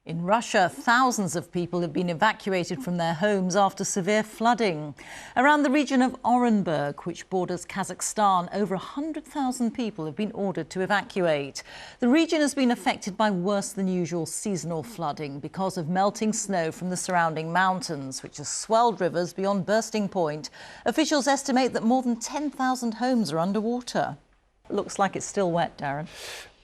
In Russia, thousands of people have been evacuated from their homes after severe flooding. Around the region of Orenburg, which borders Kazakhstan, over 100,000 people have been ordered to evacuate. The region has been affected by worse than usual seasonal flooding because of melting snow from the surrounding mountains, which has swelled rivers beyond bursting point. Officials estimate that more than 10,000 homes are underwater. Looks like it's still wet, Darren.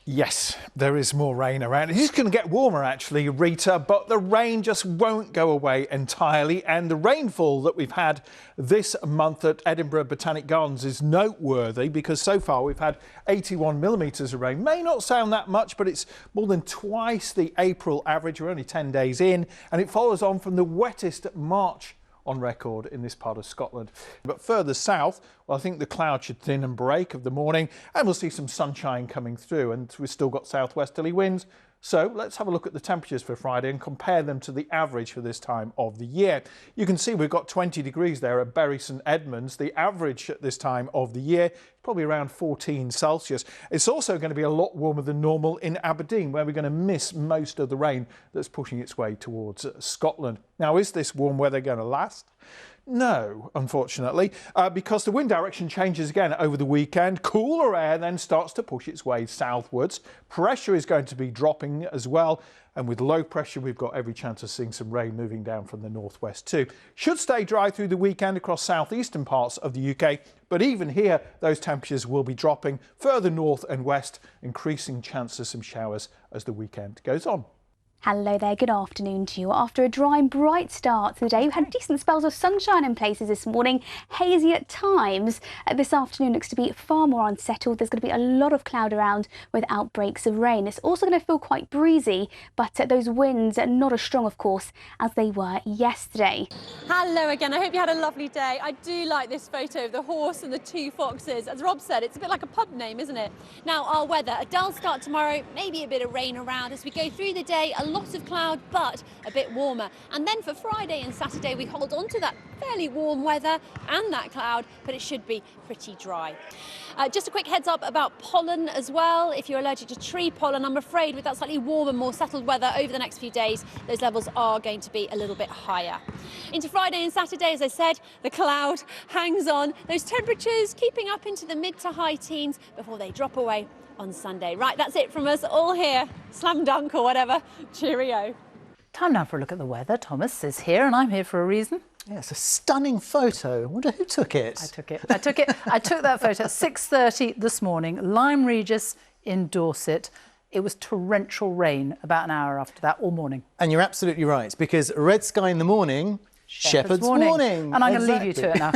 Yes, there is more rain around. It is going to get warmer actually, Rita, but the rain just won't go away entirely. And the rainfall that we've had this month at Edinburgh Botanic Gardens is noteworthy because so far we've had 81 millimetres of rain. May not sound that much, but it's more than twice the April average. We're only 10 days in, and it follows on from the wettest March on record in this part of Scotland. But further south, well, I think the clouds should thin and break of the morning, and we'll see some sunshine coming through, and we've still got southwesterly winds. So let's have a look at the temperatures for Friday and compare them to the average for this time of the year. You can see we've got 20 degrees there at Bury St Edmunds. The average at this time of the year is probably around 14 Celsius. It's also going to be a lot warmer than normal in Aberdeen, where we're going to miss most of the rain that's pushing its way towards Scotland. Now, is this warm weather going to last? No, unfortunately, because the wind direction changes again over the weekend. Cooler air then starts to push its way southwards. Pressure is going to be dropping as well. And with low pressure, we've got every chance of seeing some rain moving down from the northwest too. Should stay dry through the weekend across southeastern parts of the UK. But even here, those temperatures will be dropping further north and west, increasing chance of some showers as the weekend goes on. Hello there, good afternoon to you. After a dry and bright start to the day, we had decent spells of sunshine in places this morning, hazy at times. This afternoon looks to be far more unsettled. There's going to be a lot of cloud around with outbreaks of rain. It's also going to feel quite breezy, but those winds are not as strong, of course, as they were yesterday. Hello again. I hope you had a lovely day. I do like this photo of the horse and the two foxes. As Rob said, it's a bit like a pub name, isn't it? Now, our weather, a dull start tomorrow, maybe a bit of rain around as we go through the day. A lot of cloud, but a bit warmer. And then for Friday and Saturday, we hold on to that fairly warm weather and that cloud, but it should be pretty dry. Just a quick heads up about pollen as well. If you're allergic to tree pollen, I'm afraid with that slightly warmer, more settled weather over the next few days, those levels are going to be a little bit higher. Into Friday and Saturday, as I said, the cloud hangs on. Those temperatures keeping up into the mid to high teens before they drop away on Sunday. Right, that's it from us all here. Slam dunk or whatever. Cheerio. Time now for a look at the weather. Thomas is here and I'm here for a reason. Yeah, it's a stunning photo. I wonder who took it. I took it. I took that photo at 6:30 this morning, Lyme Regis in Dorset. It was torrential rain about an hour after that all morning. And you're absolutely right, because red sky in the morning, shepherd's warning. And I'm going to leave you to it now.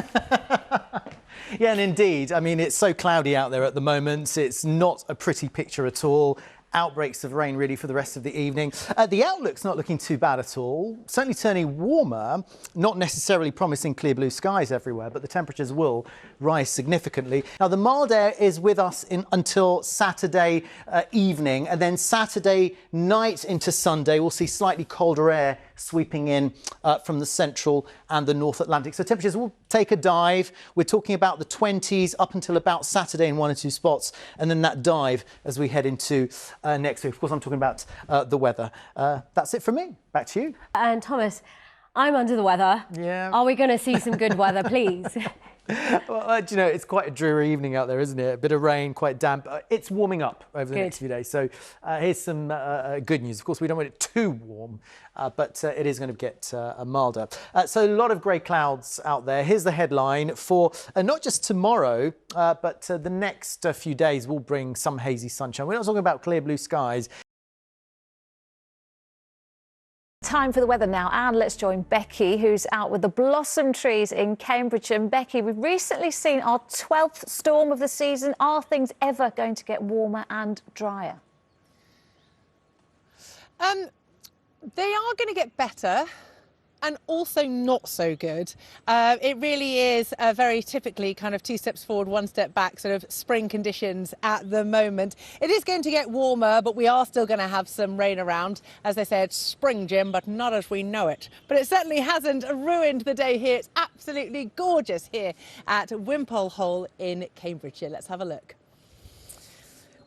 Yeah, and indeed, I mean, it's so cloudy out there at the moment. It's not a pretty picture at all. Outbreaks of rain really for the rest of the evening. The outlook's not looking too bad at all. Certainly turning warmer, not necessarily promising clear blue skies everywhere, but the temperatures will rise significantly. Now, the mild air is with us until Saturday evening, and then Saturday night into Sunday, we'll see slightly colder air sweeping in from the central and the North Atlantic. So temperatures will take a dive. We're talking about the 20s up until about Saturday in one or two spots, and then that dive as we head into next week. Of course, I'm talking about the weather. That's it from me. Back to you. And Thomas, I'm under the weather. Yeah. Are we going to see some good weather, please? Well, do you know, it's quite a dreary evening out there, isn't it? A bit of rain, quite damp. It's warming up over the next few days. So here's some good news. Of course, we don't want it too warm, but it is going to get milder. So a lot of grey clouds out there. Here's the headline for not just tomorrow, but the next few days will bring some hazy sunshine. We're not talking about clear blue skies. Time for the weather now, and let's join Becky, who's out with the blossom trees in Cambridge. And Becky, we've recently seen our 12th storm of the season. Are things ever going to get warmer and drier? They are going to get better and also not so good. It really is very typically kind of 2 steps forward, 1 step back, sort of spring conditions at the moment. It is going to get warmer, but we are still going to have some rain around. As I said, spring, Jim, but not as we know it. But it certainly hasn't ruined the day here. It's absolutely gorgeous here at Wimpole Hole in Cambridgeshire. Let's have a look.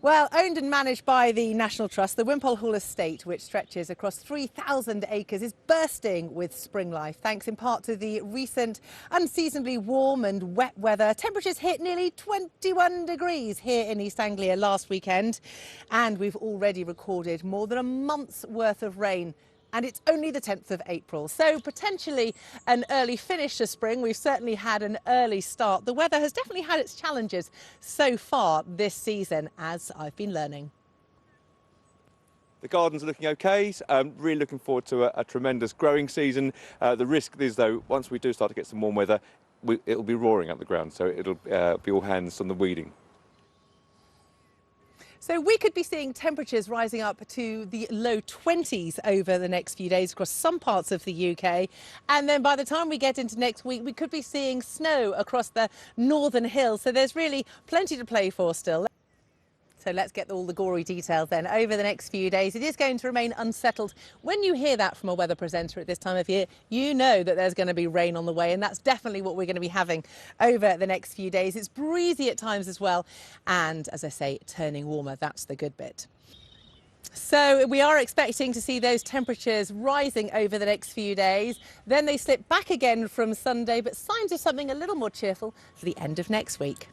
Well, owned and managed by the National Trust, the Wimpole Hall estate, which stretches across 3,000 acres, is bursting with spring life, thanks in part to the recent unseasonably warm and wet weather. Temperatures hit nearly 21 degrees here in East Anglia last weekend, and we've already recorded more than a month's worth of rain. And it's only the 10th of April, so potentially an early finish to spring. We've certainly had an early start. The weather has definitely had its challenges so far this season, as I've been learning. The gardens are looking okay. Really looking forward to a tremendous growing season. The risk is, though, once we do start to get some warm weather, it'll be roaring up the ground, so it'll be all hands on the weeding. So we could be seeing temperatures rising up to the low 20s over the next few days across some parts of the UK. And then by the time we get into next week, we could be seeing snow across the northern hills. So there's really plenty to play for still. So let's get all the gory details then. Over the next few days, it is going to remain unsettled. When you hear that from a weather presenter at this time of year, you know that there's going to be rain on the way, and that's definitely what we're going to be having over the next few days. It's breezy at times as well, and as I say, turning warmer. That's the good bit. So we are expecting to see those temperatures rising over the next few days. Then they slip back again from Sunday, but signs of something a little more cheerful for the end of next week.